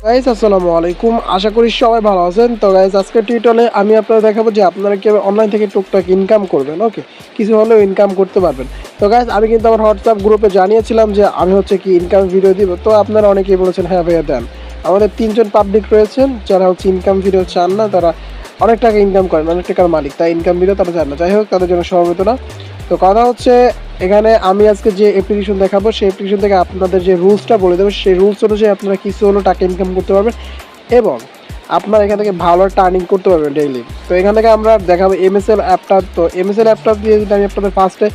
Guys আসসালামু আলাইকুম, আশা করি সবাই ভালো আছেন। তো গাইস আজকের টিউটোরিয়ালে আমি আপনাদের দেখাবো যে আপনারা কিভাবে অনলাইন থেকে টুকটাক ইনকাম করবেন। ওকে, কিছু হলেও ইনকাম করতে পারবেন। তো গাইস আমি কিন্তু আমার হোয়াটসঅ্যাপ গ্রুপে জানিয়েছিলাম যে আমি হচ্ছে কি ইনকাম ভিডিও দিব। তো আপনারা অনেকেই বলেছেন হ্যাঁ ভাইয়া দেন। আমাদের 3জন পাবলিক রয়েছেন যারা হচ্ছে ইনকাম ভিডিও চান না, তারা অনেক টাকা ইনকাম করেন, অনেক টাকার মালিক, তাই ইনকাম ভিডিও তারা চান না। যাই হোক, তাদের জন্য সমবেদনা। তো কথা হচ্ছে এখানে আমি আজকে যে অ্যাপ্লিকেশন দেখাবো সেই অ্যাপ্লিকেশন থেকে আপনাদের যে রুলসটা বলে দেবো সেই রুলস অনুযায়ী আপনারা কিছু হলেও টাকা ইনকাম করতে পারবেন এবং আপনারা এখান থেকে ভালো একটা আর্নিং করতে পারবেন ডেইলি। তো এখান থেকে আমরা দেখাবো এমএসএল অ্যাপটা। তো এমএসএল অ্যাপটা দিয়ে যদি আমি আপনাদের ফার্স্টে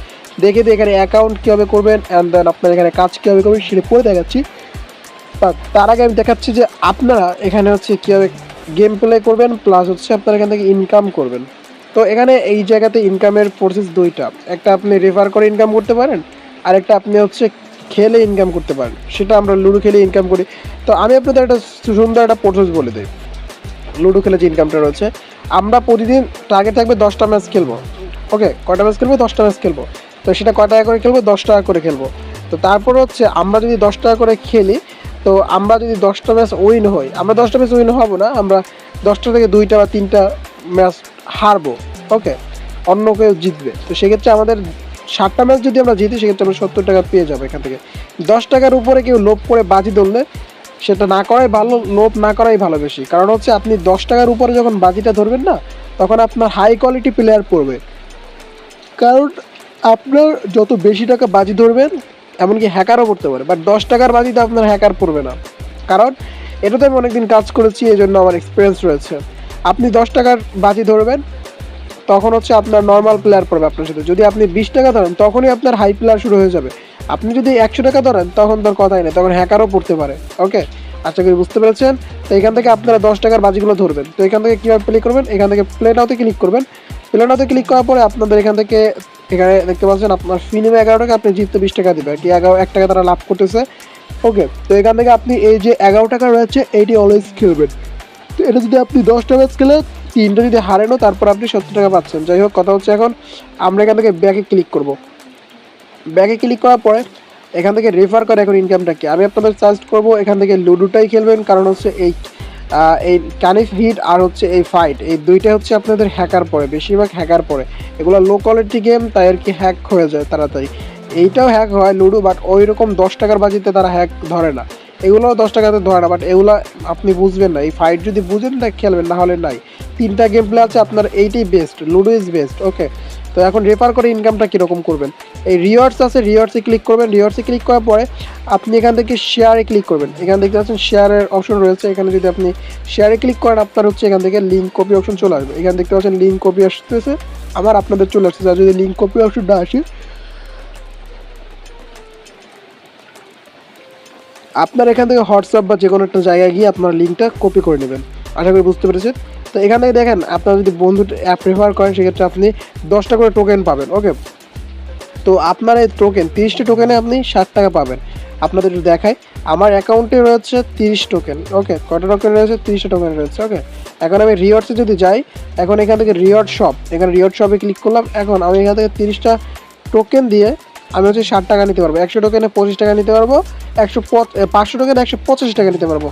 দেখে দিই এখানে অ্যাকাউন্ট কীভাবে করবেন অ্যান্ড দেন আপনার এখানে কাজ কীভাবে করবেন সেটা পরে দেখাচ্ছি। তার আগে আমি দেখাচ্ছি যে আপনারা এখানে হচ্ছে কীভাবে গেম প্লে করবেন প্লাস হচ্ছে আপনারা এখান থেকে ইনকাম করবেন। তো এখানে এই জায়গাতে ইনকামের প্রসেস দুইটা, একটা আপনি রেফার করে ইনকাম করতে পারেন, আরেকটা আপনি হচ্ছে খেলে ইনকাম করতে পারেন, সেটা আমরা লুডো খেলে ইনকাম করি। তো আমি আপনাদের একটা সুন্দর একটা প্রসেস বলে দিই। লুডো খেলে যে ইনকামটা রয়েছে, আমরা প্রতিদিন টার্গেট থাকবে 10টা ম্যাচ খেলবো। ওকে, কয়টা ম্যাচ খেলবো? 10টা ম্যাচ খেলবো। তো সেটা কয় টাকা করে খেলবো? 10 টাকা করে খেলবো। তো তারপর হচ্ছে আমরা যদি 10 টাকা করে খেলি, তো আমরা যদি 10টা ম্যাচ উইন হই, আমরা 10টা ম্যাচ উইন হবো না, আমরা 10টা থেকে 2টা বা 3টা ম্যাচ হারবো। ওকে, অন্য কেউ জিতবে। তো সেক্ষেত্রে আমাদের 7টা ম্যাচ যদি আমরা জিতি সেক্ষেত্রে আমরা 70 টাকা পেয়ে যাবো এখান থেকে। 10 টাকার উপরে কেউ লোভ করে বাজি ধরলে সেটা না করাই ভালো, লোভ না করাই ভালো বেশি। কারণ হচ্ছে আপনি 10 টাকার উপরে যখন বাজিটা ধরবেন না, তখন আপনার হাই কোয়ালিটি প্লেয়ার পড়বে। কারণ আপনার যত বেশি টাকা বাজি ধরবেন, এমনকি হ্যাকারও পড়তে পারে, বাট 10 টাকার বাজিতে আপনার হ্যাকার পড়বে না। কারণ এটাতে আমি অনেকদিন কাজ করেছি, এই জন্য আমার এক্সপিরিয়েন্স রয়েছে। আপনি 10 টাকার বাজি ধরবেন, তখন হচ্ছে আপনার নর্মাল প্লেয়ার পড়বে আপনার সাথে। যদি আপনি 20 টাকা ধরেন, তখনই আপনার হাই প্লেয়ার শুরু হয়ে যাবে। আপনি যদি 100 টাকা ধরেন, তখন তোর কথাই নেই, তখন হ্যাকারও পড়তে পারে। ওকে, আশা করি বুঝতে পেরেছেন। তো এখান থেকে আপনারা 10 টাকার বাজিগুলো ধরবেন। তো এখান থেকে কীভাবে প্লে করবেন, এখান থেকে প্লে নাওতে ক্লিক করবেন। প্লে নাওতে ক্লিক করার পরে আপনাদের এখান থেকে এখানে দেখতে পাচ্ছেন আপনার ফি নেবে 11 টাকা, আপনি জিততে 20 টাকা দেবে, কি 1 টাকা তারা লাভ করতেছে। ওকে, তো এখান থেকে আপনি এই যে 11 টাকা রয়েছে এইটি অলওয়েজ খেলবেন। তো এটা যদি আপনি 10টা ম্যাচ খেলে 3টা যদি হারেনও, তারপর আপনি 70 টাকা পাচ্ছেন। যাই হোক, কথা হচ্ছে এখন আমরা এখান থেকে ব্যাকে ক্লিক করব। ব্যাকে ক্লিক করার পরে এখান থেকে রেফার করে এখন ইনকামটা কি আমি আপনাদের সাজেস্ট করবো এখান থেকে লুডোটাই খেলবেন। কারণ হচ্ছে এই কানিফ হিট আর হচ্ছে এই ফাইট, এই দুইটা হচ্ছে আপনাদের হ্যাকার পড়ে, বেশিরভাগ হ্যাকার পড়ে। এগুলো লো কোয়ালিটি গেম, তাই আর কি হ্যাক হয়ে যায় তাড়াতাড়ি। এইটাও হ্যাক হয় লুডো, বাট ওই রকম 10 টাকার বাজিতে তারা হ্যাক ধরে না। এগুলোও 10 টাকাতে ধরে না, বাট এগুলো আপনি বুঝবেন না। এই ফাইট যদি বুঝেন তা খেলবেন, না হলে নাই। 3টা গেম প্লে আছে আপনার, এইটাই বেস্ট, লুডো ইজ বেস্ট। ওকে, তো এখন রেফার করে ইনকামটা কীরকম করবেন, এই রিওয়ার্ডস আছে, রিওয়ার্ডসে ক্লিক করবেন। রিওয়ার্ডসে ক্লিক করার পরে আপনি এখান থেকে শেয়ারে ক্লিক করবেন। এখান দেখতে পাচ্ছেন শেয়ারের অপশন রয়েছে, এখানে যদি আপনি শেয়ারে ক্লিক করেন আপনার হচ্ছে এখান থেকে লিঙ্ক কপি অপশন চলে আসবে। এখানে দেখতে পাচ্ছেন লিঙ্ক কপি আসতেছে, আমার আপনাদের চলে আসছে। আর যদি লিঙ্ক কপি অপশন না আসে, আপনার এখান থেকে হোয়াটসঅ্যাপ বা যে কোনো একটা জায়গায় গিয়ে আপনার লিঙ্কটা কপি করে নেবেন। আশা করি বুঝতে পেরেছেন। তো এখান থেকে দেখেন আপনারা যদি বন্ধু অ্যাপ রেফার করেন সেক্ষেত্রে আপনি 10টা করে টোকেন পাবেন। ওকে, তো আপনার এই টোকেন 30টা টোকেনে আপনি 60 টাকা পাবেন। আপনাদের একটু দেখাই, আমার অ্যাকাউন্টে রয়েছে 30 টোকেন। ওকে, কটা টোকেন রয়েছে? 30টা টোকেন রয়েছে। ওকে, এখন আমি রিওয়ার্ডসে যদি যাই, এখন এখান থেকে রিওয়ার্ড শপ, এখানে রিওয়ার্ড শপে ক্লিক করলাম। এখন আমি এখান থেকে 30টা টোকেন দিয়ে আমি হচ্ছে 60 টাকা নিতে পারবো। 100 টোকেনে 25 টাকা নিতে পারবো। 500 টোকেনে 185 টাকা নিতে পারবো।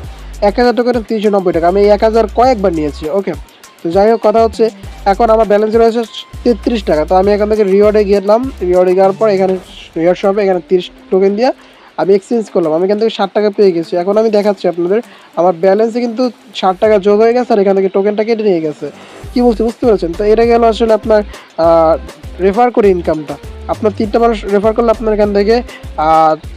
1000 টোকেনে 390 টাকা। আমি এই 1000 কয়েকবার নিয়েছি। ওকে, তো যাই হোক, কথা হচ্ছে এখন আমার ব্যালেন্স রয়েছে 33 টাকা। তো আমি এখান থেকে রিওয়ার্ডে গেলাম। রিওয়ার্ডে যাওয়ার পর এখানে রিওয়ার্ড শপে এখানে 30 টোকেন দিয়ে আমি এক্সচেঞ্জ করলাম। আমি এখান থেকে 60 টাকা পেয়ে গেছি। এখন আমি দেখাচ্ছি আপনাদের আমার ব্যালেন্সে কিন্তু 60 টাকা যোগ হয়ে গেছে, আর এখান থেকে টোকেনটা কেটে নিয়ে গেছে। কী বলছি বুঝতে পেরেছেন? তো এটা গেল আসলে আপনার রেফার করে ইনকামটা। আপনার 3টা মানুষ রেফার করলে আপনার এখান থেকে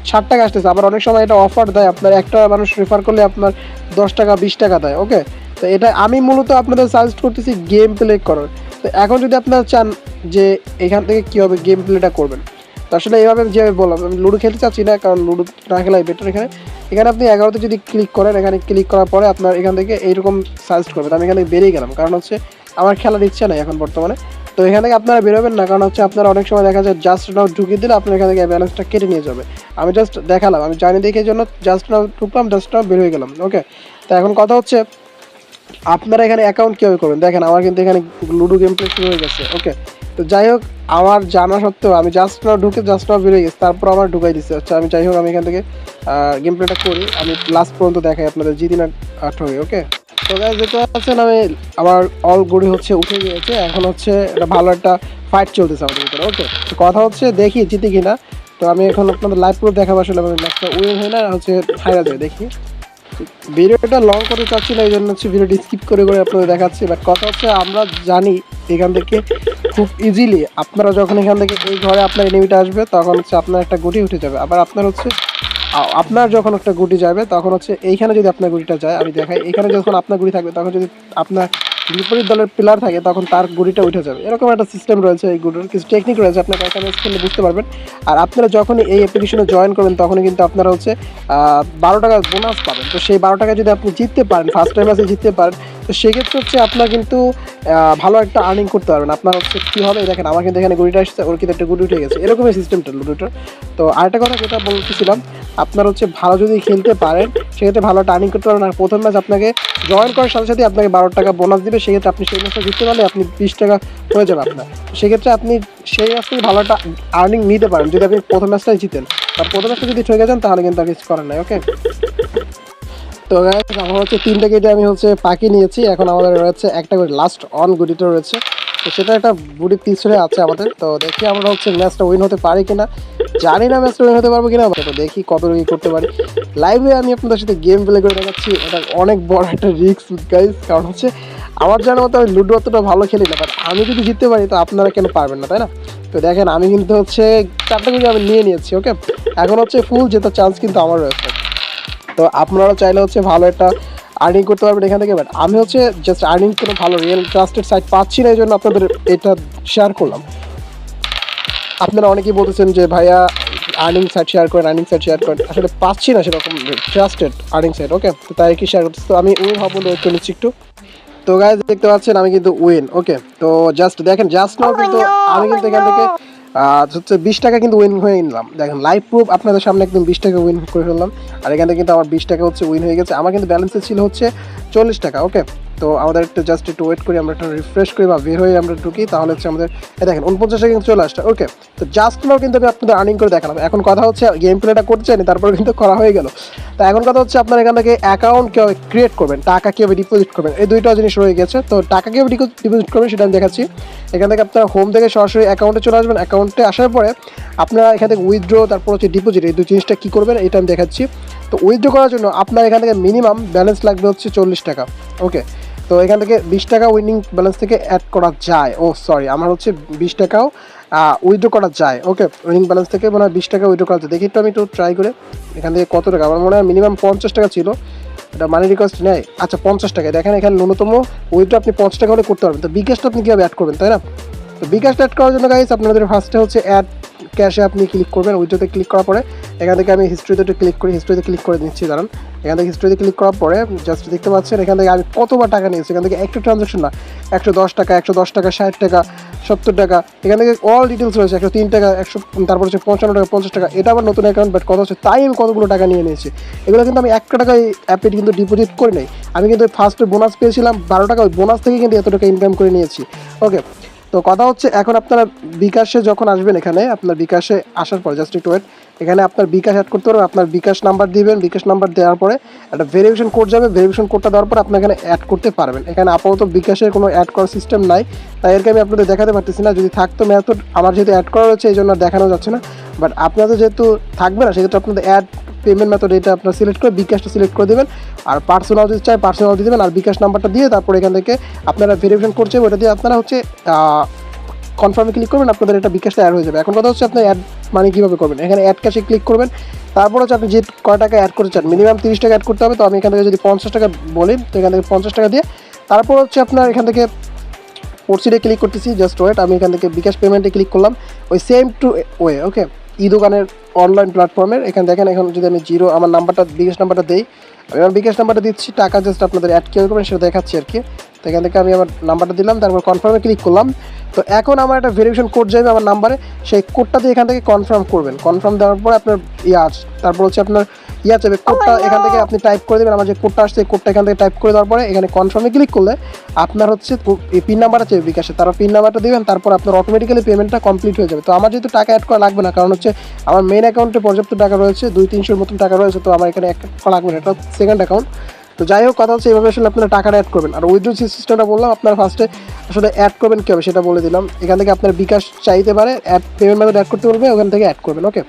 60 টাকা আসতেছে। আবার অনেক সময় এটা অফার দেয়, আপনার একটা মানুষ রেফার করলে আপনার 10 টাকা 20 টাকা দেয়। ওকে, তো এটা আমি মূলত আপনাদের সাজেস্ট করতেছি গেম প্লে করার। তো এখন যদি আপনারা চান যে এখান থেকে কীভাবে গেম প্লেটা করবেন, তো আসলে এইভাবে যেভাবে বললাম, আমি লুডো খেলতে চাচ্ছি না, কারণ লুডো না খেলাই বেটার। এখানে আপনি 11তে যদি ক্লিক করেন, এখানে ক্লিক করার পরে আপনার এখান থেকে এইরকম সাজেস্ট করবে। আমি এখান থেকে বেরিয়ে গেলাম, কারণ হচ্ছে আমার খেলার ইচ্ছা নেই এখন বর্তমানে। তো এখান থেকে আপনারা বেরোবেন না, কারণ হচ্ছে আপনারা অনেক সময় দেখা যায় জাস্ট নাও ঢুকিয়ে দিলে আপনার এখান থেকে ব্যালেন্সটা কেটে নিয়ে যাবে। আমি জাস্ট দেখালাম, আমি জানি দেখে জন্য জাস্ট নাও ঢুকলাম, জাস্ট নাও বের হয়ে গেলাম। ওকে, তো এখন কথা হচ্ছে আপনারা এখানে অ্যাকাউন্ট কীভাবে করবেন। দেখেন আমার কিন্তু এখানে লুডো গেম প্লে শুরু হয়ে গেছে। ওকে, তো যাই হোক, আমার জানা সত্ত্বেও আমি জাস্ট নাও ঢুকে জাস্ট নাও বেরিয়ে গেছি, তারপর আমার ঢুকাই দিচ্ছে। আচ্ছা আমি যাই হোক, আমি এখান থেকে গেম প্লেটা করি, আমি লাস্ট পর্যন্ত দেখাই আপনাদের জিতি না আট হয়ে। ওকে, তো গাইস দেখতে পাচ্ছেন আমি আমার অল গুড়ি হচ্ছে উঠে গিয়েছে। এখন হচ্ছে এটা ভালো একটা ফাইট চলতেছে আমাদের ভিতরে। ওকে, তো কথা হচ্ছে দেখি জিতি কিনা। তো আমি এখন আপনাদের লাইভ প্রুফ দেখাবো আসলে আমাদের ম্যাচটা উইন হয় না হচ্ছে হারা যায়। দেখি, ভিডিওটা লং করতে চাচ্ছি না, এই জন্য হচ্ছে ভিডিওটি স্কিপ করে করে আপনাদের দেখাচ্ছি। বাট কথা হচ্ছে আমরা জানি এখান থেকে খুব ইজিলি আপনারা যখন এখান থেকে এই ঘরে আপনার এনিমিটা আসবে তখন হচ্ছে আপনার একটা গুটি উঠে যাবে। আবার আপনার হচ্ছে আপনার যখন একটা গুটি যাবে তখন হচ্ছে এইখানে যদি আপনার গুটিটা যায়, আমি দেখাই, এখানে যখন আপনার গুটি থাকবে তখন যদি আপনার বিপরীত দলের প্লেয়ার থাকে তখন তার গুটিটা উঠে যাবে। এরকম একটা সিস্টেম রয়েছে, এই গুটির কিছু টেকনিক রয়েছে, আপনার কাছে স্ক্রিনে বুঝতে পারবেন। আর আপনারা যখন এই অ্যাপ্লিকেশনে জয়েন করবেন তখনই কিন্তু আপনারা হচ্ছে 12 টাকা বোনাস পাবেন। তো সেই 12 টাকা যদি আপনি জিততে পারেন, ফার্স্ট টাইম আছে জিততে পারেন, তো সেক্ষেত্রে হচ্ছে আপনার কিন্তু ভালো একটা আর্নিং করতে পারবেন। আপনার হচ্ছে কী হবে, দেখেন আমার কিন্তু এখানে গুটিটা আসছে, ওর কিন্তু একটা গুটি উঠে গেছে, এরকমই সিস্টেমটা লুডোটার। তো আরেকটা কথা যেটা বলতেছিলাম, আপনার হচ্ছে ভালো যদি খেলতে পারেন সেক্ষেত্রে ভালো একটা আর্নিং করতে পারবেন। আর প্রথম ম্যাচ আপনাকে জয়েন করার সাথে সাথে আপনাকে 12 টাকা বোনাস দিবে, সেক্ষেত্রে আপনি সেই ম্যাচটা জিততে পারলে আপনি 20 টাকা হয়ে যাবে আপনার। সেক্ষেত্রে আপনি সেই ম্যাচ থেকে ভালো একটা আর্নিং নিতে পারেন যদি আপনি প্রথম ম্যাচটাই জিতেন। আর প্রথম ম্যাচটা যদি ঠকে যান তাহলে কিন্তু আর কিছু করার নাই। ওকে, তো গাইস আমার হচ্ছে 3টা গেটে আমি হচ্ছে পাকি নিয়েছি। এখন আমাদের রয়েছে একটা করে লাস্ট অন গুটিটা রয়েছে, তো সেটা একটা বুড়ি পিছনে আছে আমাদের। তো দেখি আমরা হচ্ছে ম্যাচটা উইন হতে পারি কিনা, জানি না ম্যাচটা উইন হতে পারবো কিনা। তো দেখি কত কি করতে পারি। লাইভে আমি আপনাদের সাথে গেম প্লে করে দেখাচ্ছি, এটা অনেক বড় একটা রিস্ক গাইস। কারণ হচ্ছে আমার জানার মতো আমি লুডো অতটা ভালো খেলি না, বাট আমি যদি জিততে পারি তো আপনারা কেন পারবেন না, তাই না? তো দেখেন আমি কিন্তু হচ্ছে 4টা গুটি আমি নিয়ে নিয়েছি। ওকে, এখন হচ্ছে ফুল জেতার চান্স কিন্তু আমার রয়েছে। তো আপনারা চাইলে হচ্ছে ভালো একটা আর্নিং করতে পারবেন এখান থেকে। বাট আমি হচ্ছে জাস্ট আর্নিং কোনো ভালো রিয়েল ট্রাস্টেড সাইট পাচ্ছি না, এই জন্য আপনাদের এটা শেয়ার করলাম। আপনারা অনেকেই বলতেছেন যে ভাইয়া আর্নিং সাইট শেয়ার করেন, আর্নিং সাইট শেয়ার করেন, আসলে পাচ্ছি না সেরকম ট্রাস্টেড আর্নিং সাইট। ওকে, তো তাই কি শেয়ার করতেছি। তো আমি উইন হবো ওয়েট করে নিচ্ছি একটু। তো গাইজ দেখতে পাচ্ছেন আমি কিন্তু উইন। ওকে, তো জাস্ট দেখেন, জাস্ট নাও কিন্তু আমি কিন্তু এখান থেকে হচ্ছে 20 টাকা কিন্তু উইন হয়ে নিলাম। দেখেন লাইভ প্রুফ আপনাদের সামনে একদম 20 টাকা উইন করে ফেললাম। আর এখান থেকে কিন্তু আমার 20 টাকা হচ্ছে উইন হয়ে গেছে। আমার কিন্তু ব্যালেন্সে ছিল হচ্ছে 40 টাকা। ওকে, তো আমাদের একটু জাস্ট একটু ওয়েট করি, আমরা একটু রিফ্রেশ করি বা বের হয়ে আমরা ঢুকি, তাহলে হচ্ছে আমাদের দেখেন 49 টাকা কিন্তু চলে আসছে। ওকে, তো জাস্ট নাও কিন্তু আমি আপনাদের আর্নিং করে দেখালাম। এখন কথা হচ্ছে গেম প্লেটা করতে চাইনি, তারপরে কিন্তু করা হয়ে গেল। তো এখন কথা হচ্ছে আপনার এখান থেকে অ্যাকাউন্ট কীভাবে ক্রিয়েট করবেন, টাকা কীভাবে ডিপোজিট করবেন, এই দুইটা জিনিস রয়ে গেছে। তো টাকা কীভাবে ডিপোজিট করবেন সেটা আমি দেখাচ্ছি। এখান থেকে আপনারা হোম থেকে সরাসরি অ্যাকাউন্টে চলে আসবেন। অ্যাকাউন্টে আসার পরে আপনারা এখান থেকে উইথড্র, তারপর হচ্ছে ডিপোজিট, এই দুই জিনিসটা কী করবেন এটা আমি দেখাচ্ছি। তো উইথড্র করার জন্য আপনার এখান থেকে মিনিমাম ব্যালেন্স লাগবে হচ্ছে 40 টাকা। ওকে, তো এখান থেকে 20 টাকা উইনিং ব্যালেন্স থেকে অ্যাড করা যায়। ও সরি, আমার হচ্ছে 20 টাকাও উইথড্র করা যায়। ওকে, উইনিং ব্যালেন্স থেকে মনে হয় 20 টাকা উইথড্র করা যায়। দেখি একটু আমি একটু ট্রাই করে এখান থেকে কত টাকা, আমার মনে হয় মিনিমাম 50 টাকা ছিল, এটা মানি রিকোয়েস্ট নেয়। আচ্ছা 50 টাকা, দেখেন এখানে ন্যূনতম উইথড্র আপনি 50 টাকা হলে করতে পারবেন। তো বিকাশটা আপনি কীভাবে অ্যাড করবেন, তাই না? তো বিকাশটা অ্যাড করার জন্য গাইস আপনাদের ফার্স্টে হচ্ছে অ্যাড ক্যাশে আপনি ক্লিক করবেন। উইথড্রোতে ক্লিক করার পরে এখান থেকে আমি হিস্ট্রিতে একটু ক্লিক করি, হিস্ট্রিতে ক্লিক করে দিচ্ছি। দাঁড়ান, এখান থেকে হিস্ট্রিতে ক্লিক করার পরে জাস্ট দেখতে পাচ্ছেন এখান থেকে আমি কতবার টাকা নিয়েছি। এখান থেকে একটা ট্রানজাকশন না, 110 টাকা, 110 টাকা, 60 টাকা, 70 টাকা, এখান থেকে অল ডিটেলস রয়েছে। 103 টাকা, 100, তারপর হচ্ছে 55 টাকা, 50 টাকা। এটা আমার নতুন অ্যাকাউন্ট, বাট কথা হচ্ছে তাই আমি কতগুলো টাকা নিয়ে নিয়েছি। এগুলো কিন্তু আমি 1 টাকা অ্যাপে কিন্তু ডিপোজিট করি নাই। আমি কিন্তু ফার্স্টে বোনাস পেয়েছিলাম 12 টাকা, ওই বোনাস থেকে কিন্তু এত টাকা ইনকাম করে নিয়েছি। ওকে, তো কথা হচ্ছে এখন আপনারা বিকাশে যখন আসবেন, এখানে আপনার বিকাশে আসার পর জাস্ট একটু ওয়েট, এখানে আপনার বিকাশ অ্যাড করতে পারবেন। আপনার বিকাশ নাম্বার দিবেন, বিকাশ নাম্বার দেওয়ার পরে একটা ভেরিফিকেশন কোড যাবে, ভেরিফিকেশন কোডটা দেওয়ার পর আপনি এখানে অ্যাড করতে পারবেন। এখানে আপাতত বিকাশের কোনো অ্যাড করার সিস্টেম নাই, তাই এরকে আমি আপনাদের দেখাতে পারতেছি না। যদি থাকতো মেথড, আমার যেহেতু অ্যাড করা রয়েছে এই জন্য দেখানো যাচ্ছে না। বাট আপনাদের যেহেতু থাকবে না, সেক্ষেত্রে আপনাদের অ্যাড পেমেন্ট মেথড এটা আপনার সিলেক্ট করে বিকাশটা সিলেক্ট করে দেবেন। আর পার্সোনাল যদি চাই পার্সোনাল দিয়ে দেবেন, আর বিকাশ নাম্বারটা দিয়ে তারপরে এখান থেকে আপনারা ভেরিফিকেশন করছে, ওটা দিয়ে আপনারা হচ্ছে কনফার্মে ক্লিক করবেন, আপনাদের এটা বিকাশটা অ্যাড হয়ে যাবে। এখন কথা হচ্ছে আপনি অ্যাড মানি কীভাবে করবেন, এখানে অ্যাড ক্যাশে ক্লিক করবেন। তারপর হচ্ছে আপনি যে কয় টাকা অ্যাড করতে চান, মিনিমাম 30 টাকা অ্যাড করতে হবে। তো আমি এখান থেকে যদি 50 টাকা বলি, তো এখান থেকে 50 টাকা দিয়ে তারপর হচ্ছে আপনার এখান থেকে প্রসিডে ক্লিক করতেছি। জাস্ট ওয়েট, আমি এখান থেকে বিকাশ পেমেন্টে ক্লিক করলাম, ওই সেম টু ওয়ে। ওকে, ই দোকানের অনলাইন প্ল্যাটফর্মের এখানে দেখেন, এখন যদি আমি জিরো আমার নাম্বারটা বিকাশ নাম্বারটা দিই, আমি আমার বিকাশ নাম্বারটা দিচ্ছি, টাকা জাস্ট আপনাদের অ্যাড কীভাবে করবেন সেটা দেখাচ্ছি আর কি। তো এখান থেকে আমি আমার নাম্বারটা দিলাম, তারপর কনফার্মে ক্লিক করলাম। তো এখন আমার একটা ভেরিফিকেশন কোড যাবে আমার নাম্বারে, সেই কোডটা দিয়ে এখান থেকে কনফার্ম করবেন। কনফার্ম দেওয়ার পরে আপনার তারপর হচ্ছে আপনার ইয়া চাইবে কোডটা, এখান থেকে আপনি টাইপ করে দেবেন। আমার যে কোডটা আসছে এই কোডটা এখান থেকে টাইপ করে দেওয়ার পরে এখানে কনফার্মে ক্লিক করলে আপনার হচ্ছে এই পিন নাম্বারটা চাইবে বিকাশে, তারপর পিন নাম্বারটা দিবেন, তারপর আপনার অটোমেটিক্যালি পেমেন্টটা কমপ্লিট হয়ে যাবে। তো আমার যেহেতু টাকা অ্যাড করা লাগবে না, কারণ হচ্ছে আমার মেন অ্যাকাউন্টে পর্যাপ্ত টাকা রয়েছে, 200-300 মতন টাকা রয়েছে, তো আমার এখানে টাকা লাগবে না, এটা সেকেন্ড অ্যাকাউন্ট। তো যাই হোক, কথা হচ্ছে এইভাবে আসলে আপনারা টাকাটা অ্যাড করবেন। আর উইথড্র সিস্টেমটা বললাম, আপনারা ফার্স্টে আসলে অ্যাড করবেন কীভাবে সেটা বলে দিলাম। এখান থেকে আপনার বিকাশ চাইতে পারে, অ্যাড পেমেন্ট মেথড অ্যাড করতে বলবে, ওখান থেকে অ্যাড করবেন। ওকে,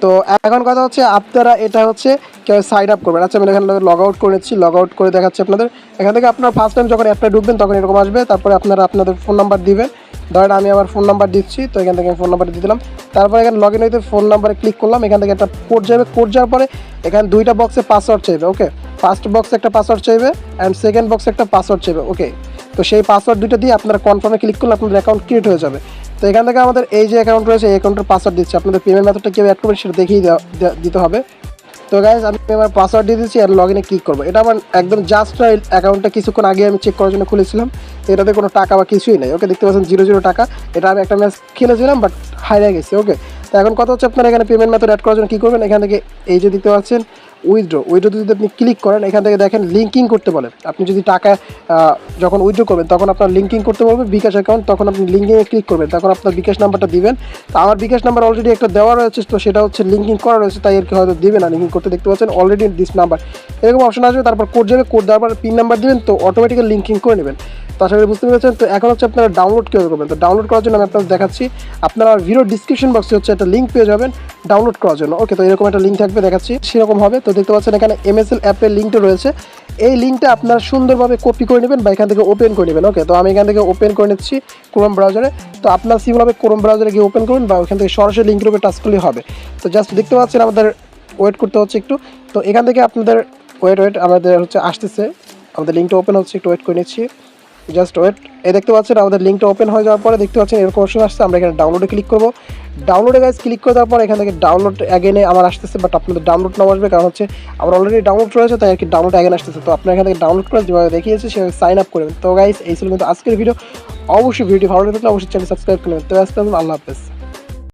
তো এখন কথা হচ্ছে আপনারা এটা হচ্ছে কেউ সাইন আপ করবেন। আচ্ছা, আমি এখানে লগ আউট করে নিচ্ছি, লগ আউট করে দেখাচ্ছি আপনাদের। এখান থেকে আপনার ফার্স্ট টাইম যখন অ্যাপটা ঢুকবেন তখন এরকম আসবে, তারপরে আপনারা আপনাদের ফোন নাম্বার দিবেন। ধরেন আমি আমার ফোন নাম্বার দিচ্ছি, তো এখান থেকে আমি ফোন নাম্বার দিয়ে দিলাম। তারপরে এখানে লগ ইন হইতে ফোন নাম্বারে ক্লিক করলাম, এখান থেকে একটা কোড যাবে, কোড যাওয়ার পরে এখানে দুইটা বক্সে পাসওয়ার্ড চাইবে। ওকে, ফার্স্ট বক্সে একটা পাসওয়ার্ড চাইবে অ্যান্ড সেকেন্ড বক্সে একটা পাসওয়ার্ড চাইবে। ওকে, তো সেই পাসওয়ার্ড দুইটা দিয়ে আপনারা কনফার্মে ক্লিক করলে আপনাদের অ্যাকাউন্ট ক্রিয়েট হয়ে যাবে। তো এখান থেকে আমাদের এই যে অ্যাকাউন্ট রয়েছে এই অ্যাকাউন্টের পাসওয়ার্ড দিচ্ছি, আপনাদের পেমেন্ট মেথডটা কীভাবে অ্যাড করবেন সেটা দেখিয়ে দিতে হবে। তো গাইজ আমি আমার পাসওয়ার্ড দিয়ে দিচ্ছি আর লগ ইনে ক্লিক করবো। এটা আমার একদম জাস্ট অ্যাকাউন্টটা কিছুক্ষণ আগে আমি চেক করার জন্য খুলেছিলাম, তো এটাতে কোনো টাকা বা কিছুই নেই। ওকে, দেখতে পাচ্ছেন 0 টাকা। এটা আমি একটা ম্যাচ খেলেছিলাম বাট হারিয়ে গেছি। ওকে, তো এখন কথা হচ্ছে আপনারা এখানে পেমেন্ট মেথড অ্যাড করার জন্য কী করবেন, এখান থেকে এই যে দেখতে পাচ্ছেন উইথড্র যদি আপনি ক্লিক করেন, এখান থেকে দেখেন লিঙ্কিং করতে বলে। আপনি যদি টাকা যখন উইথড্র করবেন তখন আপনার লিঙ্কিং করতে বলবে বিকাশ অ্যাকাউন্ট, তখন আপনি লিঙ্কিংয়ে ক্লিক করবেন, তখন আপনার বিকাশ নাম্বারটা দিবেন। তো আমার বিকাশ নাম্বার অলরেডি একটা দেওয়া রয়েছে, তো সেটা হচ্ছে লিঙ্কিং করা রয়েছে, তাই আর কি হয়তো দেবে না লিঙ্কিং করতে। দেখতে পাচ্ছেন অলরেডি দিস নাম্বার এরকম অপশন আসবে, তারপর কোড যাবে, কোড দেওয়ার পর পিন নাম্বার দিবেন, তো অটোমেটিক্যালি লিঙ্কিং করে নেবেন। তো আশা করি বুঝতে পেরেছেন। তো এখন হচ্ছে আপনারা ডাউনলোড কীভাবে করবেন। তো ডাউনলোড করার জন্য আমি আপনাদের দেখাচ্ছি। আপনারা ভিডিও ডিসক্রিপশন বক্সে হচ্ছে একটা লিঙ্ক পেয়ে যাবেন ডাউনলোড করার জন্য। ওকে, তো এরকম একটা লিঙ্ক থাকবে, দেখাচ্ছি সেরকম হবে। তো দেখতে পাচ্ছেন এখানে MSL অ্যাপের লিঙ্কটা রয়েছে, এই লিঙ্কটা আপনারা সুন্দরভাবে কপি করে নেবেন বা এখান থেকে ওপেন করে নেবেন। ওকে, তো আমি এখান থেকে ওপেন করে নিচ্ছি ক্রোম ব্রাউজারে। তো আপনার সিমভাবে ক্রোম ব্রাউজারে গিয়ে ওপেন করবেন বা ওখান থেকে সরাসরি লিঙ্কের উপরে টাচ করলেই হবে। তো জাস্ট দেখতে পাচ্ছেন আমাদের ওয়েট করতে হচ্ছে একটু। তো এখান থেকে আপনাদের ওয়েট আমাদের হচ্ছে আসতেছে, আমাদের লিঙ্কটা ওপেন হচ্ছে, একটু ওয়েট করে নিচ্ছি, জাস্ট ওয়েট। এই দেখতে পাচ্ছেন আমাদের লিঙ্কটা ওপেন হয়ে যাওয়ার পরে দেখতে পাচ্ছেন এরকম অপশন আসছে। আমরা এখানে ডাউনলোডে ক্লিক করবো। ডাউনলোডে গাইজ ক্লিক করে দেওয়ার পর এখান থেকে ডাউনলোড অ্যাগেনে আমার আসতেছে, বাট আপনাদের ডাউনলোড নাও আসবে, কারণ হচ্ছে আমার অলরেডি ডাউনলোড রয়েছে, তাই আর কি ডাউনলোড অ্যাগেন আসতেছে। তো আপনারা এখান থেকে ডাউনলোড করে যেভাবে দেখিয়েছে সেভাবে সাইন আপ করবেন। তো গাইজ এই ছিল কিন্তু আজকের ভিডিও। অবশ্যই ভিডিওটি ভালো লাগলে অবশ্যই চ্যানেল সাবস্ক্রাইব করবেন। তো আজকে আল্লাহ হাফেজ।